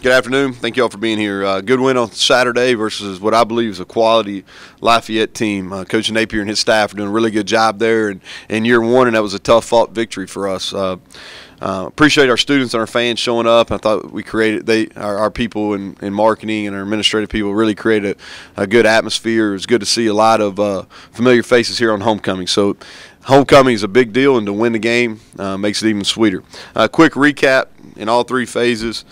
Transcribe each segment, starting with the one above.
Good afternoon. Thank you all for being here. Good win on Saturday versus what I believe is a quality Lafayette team. Coach Napier and his staff are doing a really good job there in year one, and that was a tough-fought victory for us. Appreciate our students and our fans showing up. I thought we created our people in marketing and our administrative people really created a good atmosphere. It was good to see a lot of familiar faces here on homecoming. So homecoming is a big deal, and to win the game makes it even sweeter. Quick recap in all three phases.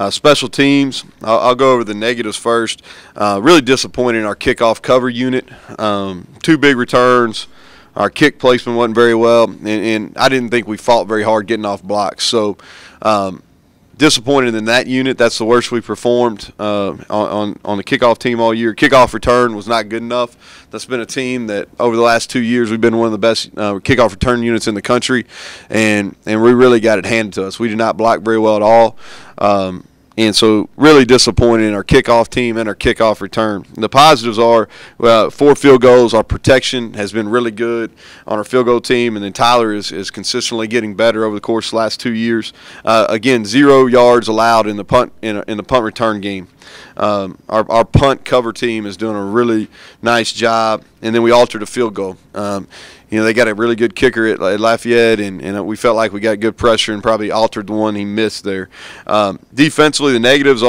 Special teams, I'll go over the negatives first. Really disappointed in our kickoff cover unit. 2 big returns. Our kick placement wasn't very well, and I didn't think we fought very hard getting off blocks. So disappointed in that unit. That's the worst we performed on the kickoff team all year. Kickoff return was not good enough. That's been a team that over the last 2 years we've been one of the best kickoff return units in the country, and we really got it handed to us. We did not block very well at all. And so really disappointed in our kickoff team and our kickoff return. The positives are 4 field goals. Our protection has been really good on our field goal team, and then Tyler is consistently getting better over the course of the last 2 years. Again, 0 yards allowed in the punt return game. Our punt cover team is doing a really nice job, and then we altered a field goal. They got a really good kicker at Lafayette, and we felt like we got good pressure and probably altered the one he missed there. Defensively, the negatives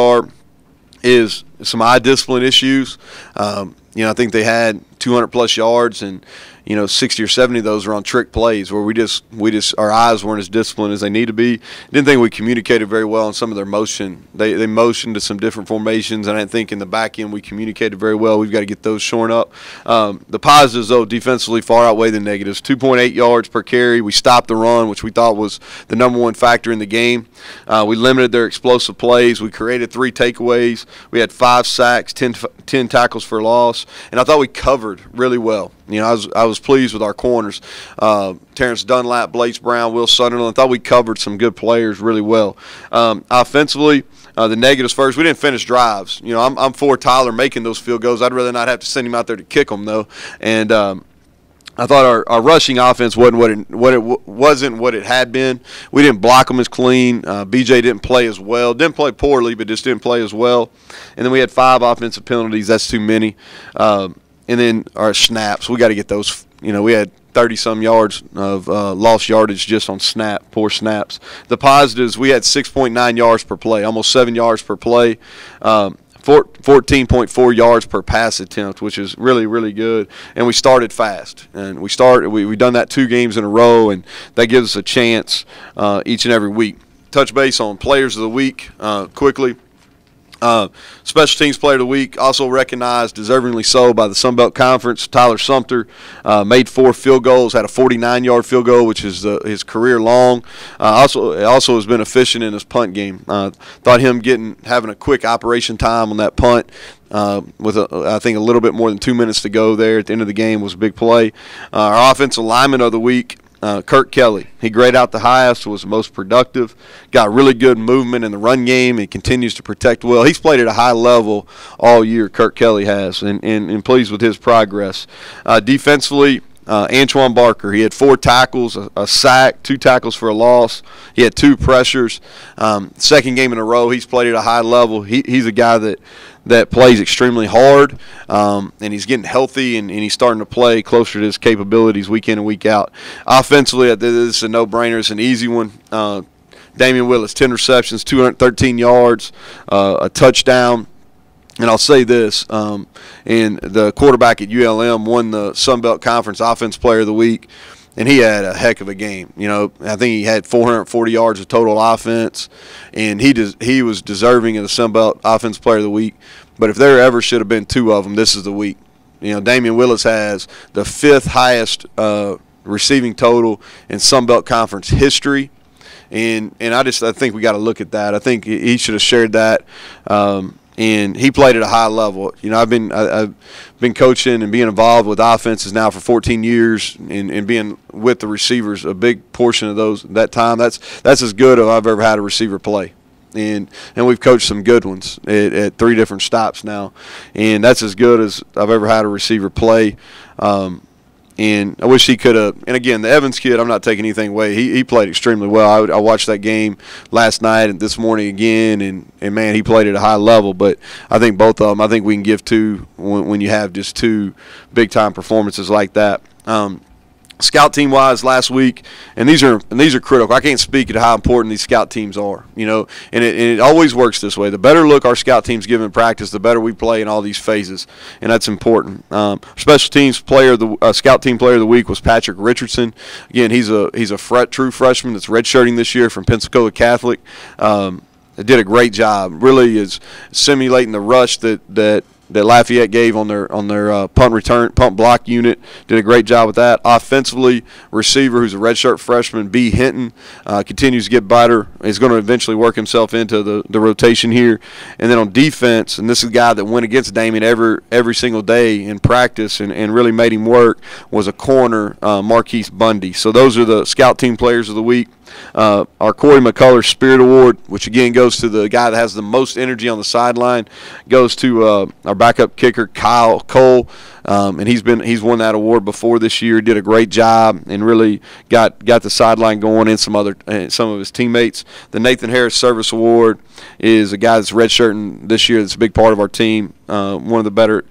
is some eye discipline issues. I think they had 200-plus yards, and 60 or 70 of those are on trick plays where we just our eyes weren't as disciplined as they need to be. Didn't think we communicated very well on some of their motion. They motioned to some different formations, and I didn't think in the back end we communicated very well. We've got to get those shorn up. The positives, though, defensively far outweigh the negatives. 2.8 yards per carry. We stopped the run, which we thought was the #1 factor in the game. We limited their explosive plays. We created 3 takeaways. We had 5 sacks, 10 tackles for loss, and I thought we covered really well. I was pleased with our corners. Terrence Dunlap, Blaze Brown, Will Sunderland. I thought we covered some good players really well. Offensively, the negatives first. We didn't finish drives. I'm for Tyler making those field goals. I'd rather not have to send him out there to kick them, though. And I thought our rushing offense wasn't what it had been. We didn't block them as clean. BJ didn't play as well. Didn't play poorly, but just didn't play as well. And then we had 5 offensive penalties. That's too many. And then our snaps, we got to get those. We had 30-some yards of lost yardage just on poor snaps. The positives, we had 6.9 yards per play, almost 7 yards per play, 14.4 yards per pass attempt, which is really, really good. And we started fast. And we've done that 2 games in a row, and that gives us a chance each and every week. Touch base on players of the week quickly. Special Teams Player of the Week, also recognized deservingly so by the Sun Belt Conference. Tyler Sumter made 4 field goals, had a 49-yard field goal, which is his career long. Also has been efficient in his punt game. Thought him having a quick operation time on that punt with I think a little bit more than 2 minutes to go there at the end of the game was a big play. Our offensive lineman of the week, Kirk Kelly. He graded out the highest, was the most productive, got really good movement in the run game, and continues to protect well. He's played at a high level all year, Kirk Kelly has, and pleased with his progress. Defensively, Antoine Barker, he had 4 tackles, a sack, 2 tackles for a loss. He had 2 pressures. Second game in a row, he's played at a high level. He's a guy that plays extremely hard, and he's getting healthy, and he's starting to play closer to his capabilities week in and week out. Offensively, this is a no-brainer. It's an easy one. Damian Willis, 10 receptions, 213 yards, a touchdown. And I'll say this, and the quarterback at ULM won the Sun Belt Conference Offensive Player of the Week, and he had a heck of a game. I think he had 440 yards of total offense, and he was deserving of the Sun Belt Offensive Player of the Week. But if there ever should have been 2 of them, this is the week. Damian Willis has the 5th highest receiving total in Sun Belt Conference history, and I think we got to look at that. I think he should have shared that. And he played at a high level. I've been coaching and being involved with offenses now for 14 years, and being with the receivers a big portion of that time. That's as good as I've ever had a receiver play, and we've coached some good ones at 3 different stops now, and that's as good as I've ever had a receiver play. And I wish he could have. And again, the Evans kid, I'm not taking anything away. He played extremely well. I watched that game last night and this morning again, and man, he played at a high level. But I think both of them. I think we can give two when you have just two big time performances like that. Scout team wise last week, and these are critical. I can't speak to how important these scout teams are, and it always works this way. The better look our scout teams give in practice, the better we play in all these phases, and that's important. Special teams scout team player of the week was Patrick Richardson. Again, he's a true freshman that's redshirting this year from Pensacola Catholic. Did a great job. Really is simulating the rush that Lafayette gave on their punt block unit. Did a great job with that. Offensively, receiver who's a redshirt freshman, B. Hinton, continues to get better. He's going to eventually work himself into the rotation here. And then on defense, and this is a guy that went against Damien every single day in practice and really made him work, was a corner, Marquise Bundy. So those are the scout team players of the week. Our Corey McCullers Spirit Award, which again goes to the guy that has the most energy on the sideline, goes to our backup kicker Kyle Cole, and he's won that award before this year. Did a great job and really got the sideline going, and some of his teammates. The Nathan Harris Service Award is a guy that's redshirting this year. That's a big part of our team. One of the better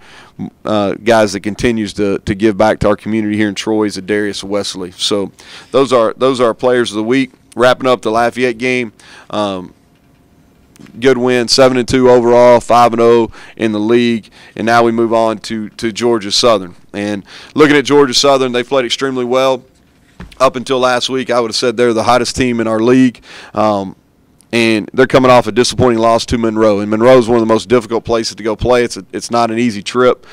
guys that continues to give back to our community here in Troy is Darius Wesley. So those are our players of the week. Wrapping up the Lafayette game, good win, 7-2 overall, 5-0 in the league, and now we move on to Georgia Southern. And looking at Georgia Southern, they played extremely well up until last week. I would have said they're the hottest team in our league. And they're coming off a disappointing loss to Monroe. And Monroe is one of the most difficult places to go play. It's not an easy trip.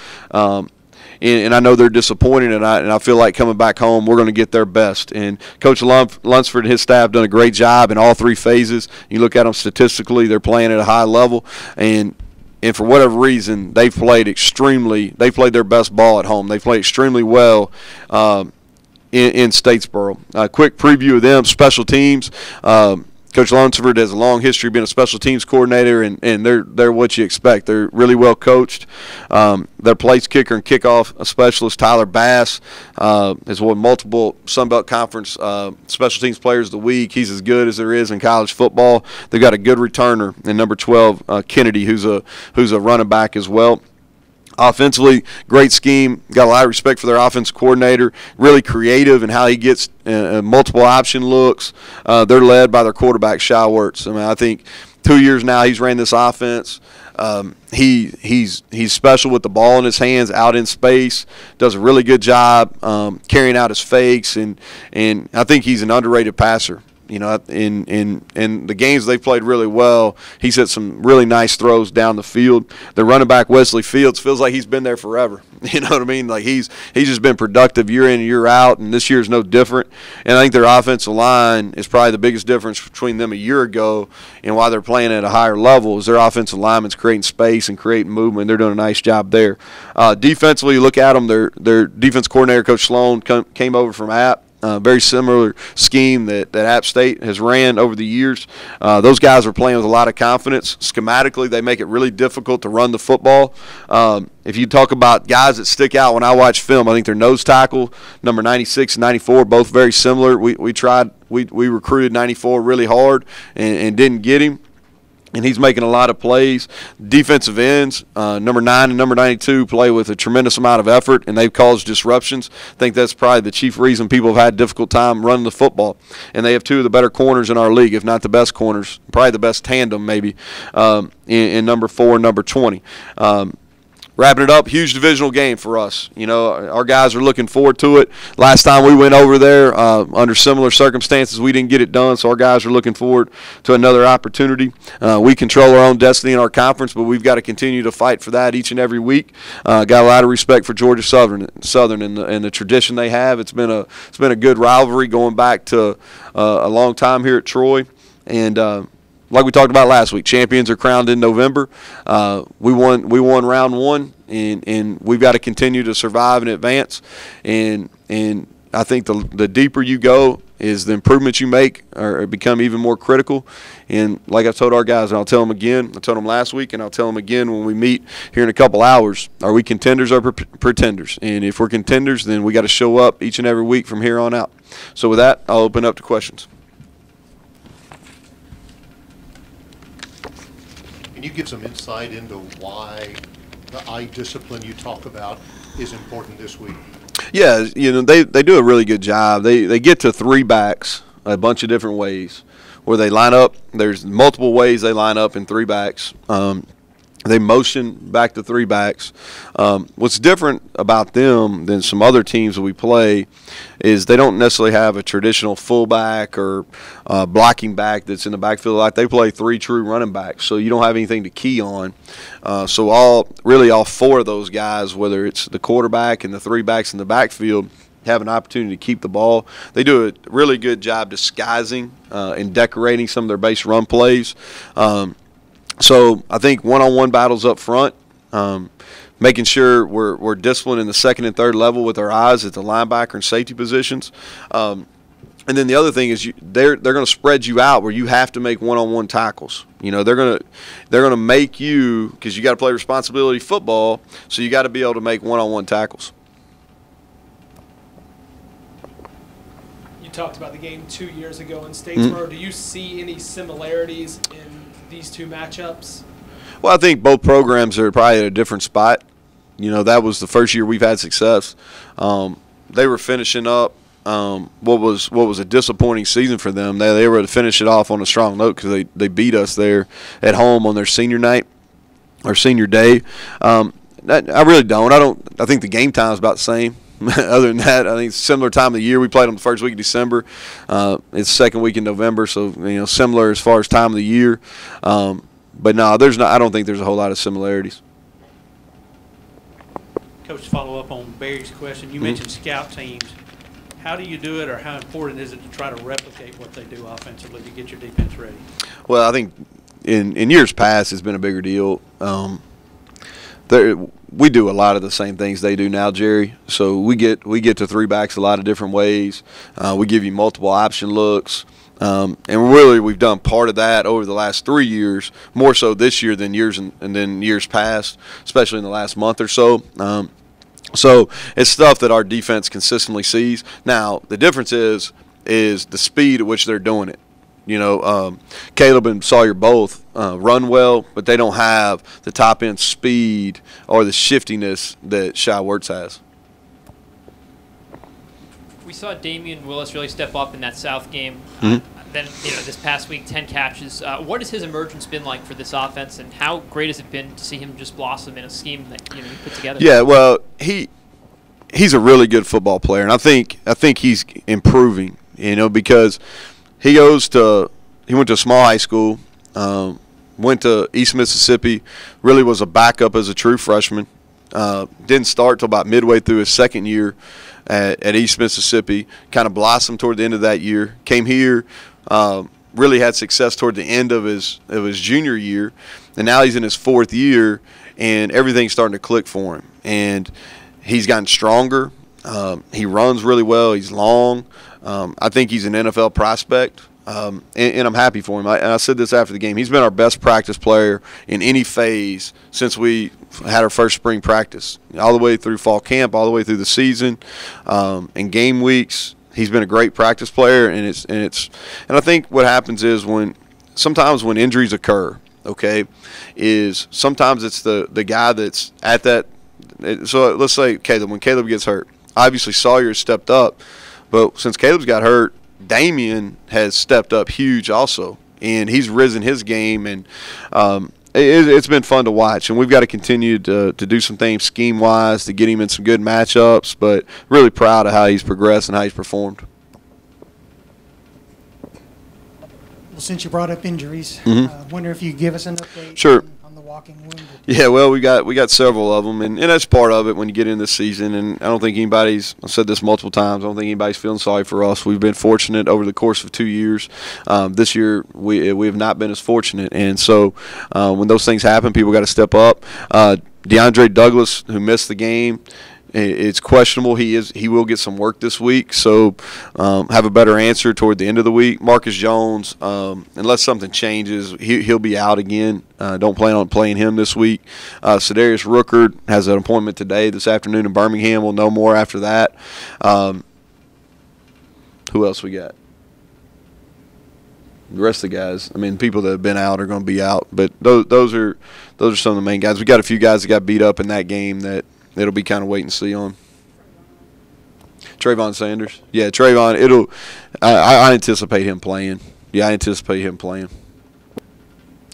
And I know they're disappointed, and I feel like coming back home, we're going to get their best. And Coach Lunsford and his staff have done a great job in all three phases. You look at them statistically, they're playing at a high level. And for whatever reason, they've played their best ball at home. They played extremely well in Statesboro. A quick preview of them, special teams. Coach Lunsford has a long history of being a special teams coordinator, and they're what you expect. They're really well coached. Their place kicker and kickoff specialist, Tyler Bass, has won multiple Sun Belt Conference special teams players of the week. He's as good as there is in college football. They've got a good returner in number 12, Kennedy, who's a running back as well. Offensively, great scheme. Got a lot of respect for their offensive coordinator. Really creative in how he gets multiple option looks. They're led by their quarterback, Shy Wirtz. I mean, I think 2 years now he's ran this offense. He's special with the ball in his hands, out in space. Does a really good job carrying out his fakes, and I think he's an underrated passer. In the games they've played really well, he's hit some really nice throws down the field. The running back, Wesley Fields, feels like he's been there forever. You know what I mean? Like he's just been productive year in and year out, and this year's no different. And I think their offensive line is probably the biggest difference between them a year ago and why they're playing at a higher level is their offensive linemen's creating space and creating movement. They're doing a nice job there. Defensively, you look at them, their defense coordinator, Coach Sloan, came over from App. Very similar scheme that App State has ran over the years. Those guys are playing with a lot of confidence. Schematically, they make it really difficult to run the football. If you talk about guys that stick out when I watch film, I think their nose tackle, number 96 and 94, both very similar. We recruited 94 really hard and didn't get him. And he's making a lot of plays. Defensive ends, number 9 and number 92, play with a tremendous amount of effort, and they've caused disruptions. I think that's probably the chief reason people have had a difficult time running the football. And they have two of the better corners in our league, if not the best corners, probably the best tandem maybe, in number 4 and number 20. Wrapping it up, huge divisional game for us. Our guys are looking forward to it. Last time we went over there under similar circumstances, we didn't get it done, so our guys are looking forward to another opportunity. We control our own destiny in our conference, but we've got to continue to fight for that each and every week. Got a lot of respect for Georgia Southern and the tradition they have. It's been a good rivalry going back to a long time here at Troy, and like we talked about last week, champions are crowned in November. We won round one, and we've got to continue to survive and advance. And I think the deeper you go is the improvements you make are become even more critical. And like I told our guys, and I'll tell them again, I told them last week, and I'll tell them again when we meet here in a couple hours, are we contenders or pretenders? And if we're contenders, then we got to show up each and every week from here on out. So with that, I'll open up to questions. Can you give some insight into why the eye discipline you talk about is important this week? Yeah, they do a really good job. They get to three backs a bunch of different ways where they line up. There's multiple ways they line up in three backs. They motion back to three backs. What's different about them than some other teams that we play is they don't necessarily have a traditional fullback or blocking back that's in the backfield. Like they play three true running backs, so you don't have anything to key on. So all four of those guys, whether it's the quarterback and the three backs in the backfield, have an opportunity to keep the ball. They do a really good job disguising and decorating some of their base run plays. So I think one-on-one battles up front, making sure we're disciplined in the second and third level with our eyes at the linebacker and safety positions. And then the other thing is they're going to spread you out where you have to make one-on-one tackles. They're going to make you, because you got to play responsibility football, so you got to be able to make one-on-one tackles. You talked about the game 2 years ago in Statesboro. Mm-hmm. Do you see any similarities in these two matchups? Well, I think both programs are probably at a different spot. That was the first year we've had success. They were finishing up what was a disappointing season for them. They were to finish it off on a strong note because they beat us there at home on their senior night or senior day. I really don't. I think the game time is about the same. Other than that, I think it's a similar time of the year. We played on the first week of December. It's second week in November, so similar as far as time of the year. But no, I don't think there's a whole lot of similarities. Coach, to follow up on Barry's question, you mentioned scout teams. How do you do it, or how important is it to try to replicate what they do offensively to get your defense ready? Well, I think in years past it's been a bigger deal. We do a lot of the same things they do now, Jerry. So we get to three backs a lot of different ways. We give you multiple option looks. And really we've done part of that over the last 3 years, more so this year than years past, especially in the last month or so. So it's stuff that our defense consistently sees. Now, the difference is the speed at which they're doing it. Caleb and Sawyer both run well, but they don't have the top-end speed or the shiftiness that Shy Wirtz has. We saw Damian Willis really step up in that South game. Mm-hmm. Then, this past week, 10 catches. What has his emergence been like for this offense, and how great has it been to see him just blossom in a scheme that you put together? Yeah, well, he's a really good football player, and I think he's improving. Because he went to a small high school, went to East Mississippi, really was a backup as a true freshman. Didn't start till about midway through his second year at East Mississippi, kind of blossomed toward the end of that year. Came here, really had success toward the end of his junior year, and now he's in his fourth year, and everything's starting to click for him. And he's gotten stronger. He runs really well. He's long. I think he's an NFL prospect, and I'm happy for him. I said this after the game. He's been our best practice player in any phase since we had our first spring practice, all the way through fall camp, all the way through the season, and game weeks. He's been a great practice player, and I think what happens is sometimes when injuries occur, is sometimes it's the guy that's at that. So let's say Caleb. When Caleb gets hurt, obviously Sawyer stepped up. But since Caleb's got hurt, Damian has stepped up huge also, and he's risen his game, and it's been fun to watch. And we've got to continue to do some things scheme-wise to get him in some good matchups, but really proud of how he's progressed and how he's performed. Well, since you brought up injuries, wonder if you could give us an update Sure. on the walking wounded. Yeah, well, we got several of them, and that's part of it when you get in this season. And I don't think I've said this multiple times, I don't think anybody's feeling sorry for us. We've been fortunate over the course of 2 years. This year we have not been as fortunate, and so when those things happen, people got to step up. DeAndre Douglas, who missed the game, It's questionable. He will get some work this week, so have a better answer toward the end of the week. Marcus Jones, unless something changes, he'll be out again. Don't plan on playing him this week. Cedarius Rookard has an appointment this afternoon in Birmingham. We'll know more after that. Who else we got? The rest of the guys, I mean, people that have been out are going to be out, but those are some of the main guys. We got a few guys that got beat up in that game that it'll be kind of wait and see on. Trayvon Sanders, yeah, Trayvon. I anticipate him playing. Yeah, I anticipate him playing.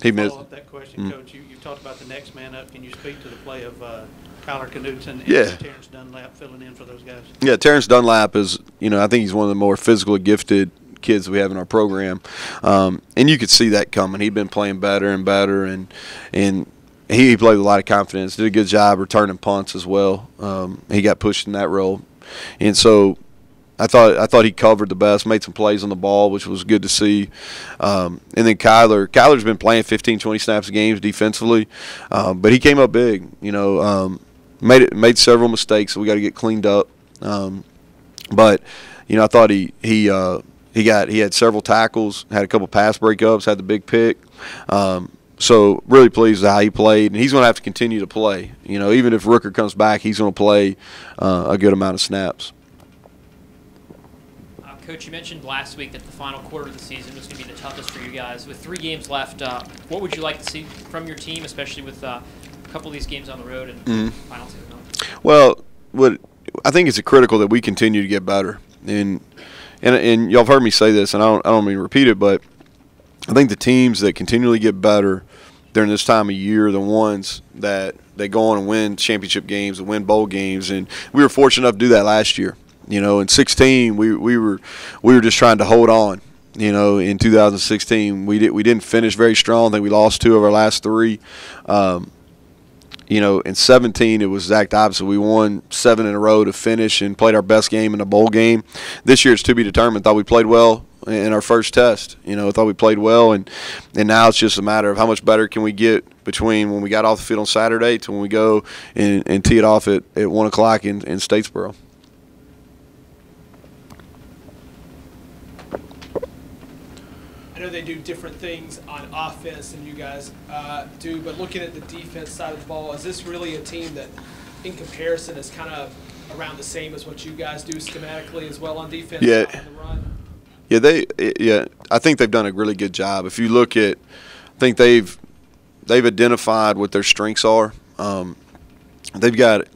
He missed. Follow up that question, Coach. You talked about the next man up. Can you speak to the play of Kyler Knudsen and Terrence Dunlap filling in for those guys? Yeah, Terrence Dunlap is, I think he's one of the more physically gifted kids we have in our program, and you could see that coming. He'd been playing better and better, and he played with a lot of confidence. Did a good job returning punts as well. He got pushed in that role, and so I thought he covered the best, made some plays on the ball, which was good to see. And then Kyler's been playing 15, 20 snaps a game defensively, but he came up big. Made several mistakes, so we got to get cleaned up. But I thought he had several tackles, had a couple pass breakups, had the big pick. So really pleased with how he played, and he's going to have to continue to play. Even if Rooker comes back, he's going to play a good amount of snaps. Coach, you mentioned last week that the final quarter of the season was going to be the toughest for you guys. With 3 games left, what would you like to see from your team, especially with a couple of these games on the road and final season? Well, I think it's critical that we continue to get better, and y'all have heard me say this, and I don't mean to repeat it, but I think the teams that continually get better during this time of year are the ones that they go on and win championship games and win bowl games, and we were fortunate enough to do that last year. In 16, we were just trying to hold on. In 2016, we didn't finish very strong. I think we lost 2 of our last 3. In 17, it was exact opposite. We won 7 in a row to finish and played our best game in a bowl game. This year, it's to be determined. Thought we played well in our first test. Thought we played well, and now it's just a matter of how much better can we get between when we got off the field on Saturday to when we go and tee it off at 1 o'clock in Statesboro. I know they do different things on offense than you guys do, but looking at the defense side of the ball, is this really a team that, in comparison, is kind of around the same as what you guys do schematically as well on defense? Yeah. On the run? Yeah, I think they've done a really good job. If you look at, I think they've identified what their strengths are. They've got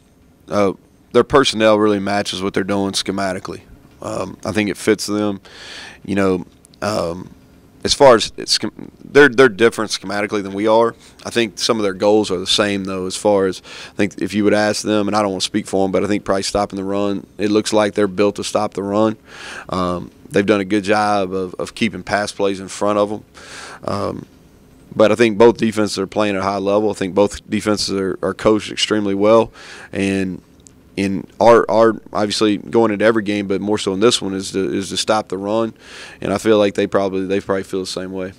their personnel really matches what they're doing schematically. I think it fits them. As far as they're different schematically than we are. I think some of their goals are the same, though, as far as I think if you would ask them, and I don't want to speak for them, but I think probably stopping the run, it looks like they're built to stop the run. They've done a good job of keeping pass plays in front of them. But I think both defenses are playing at a high level. I think both defenses are coached extremely well. And our obviously going into every game, but more so in this one is to stop the run, and I feel like they probably feel the same way.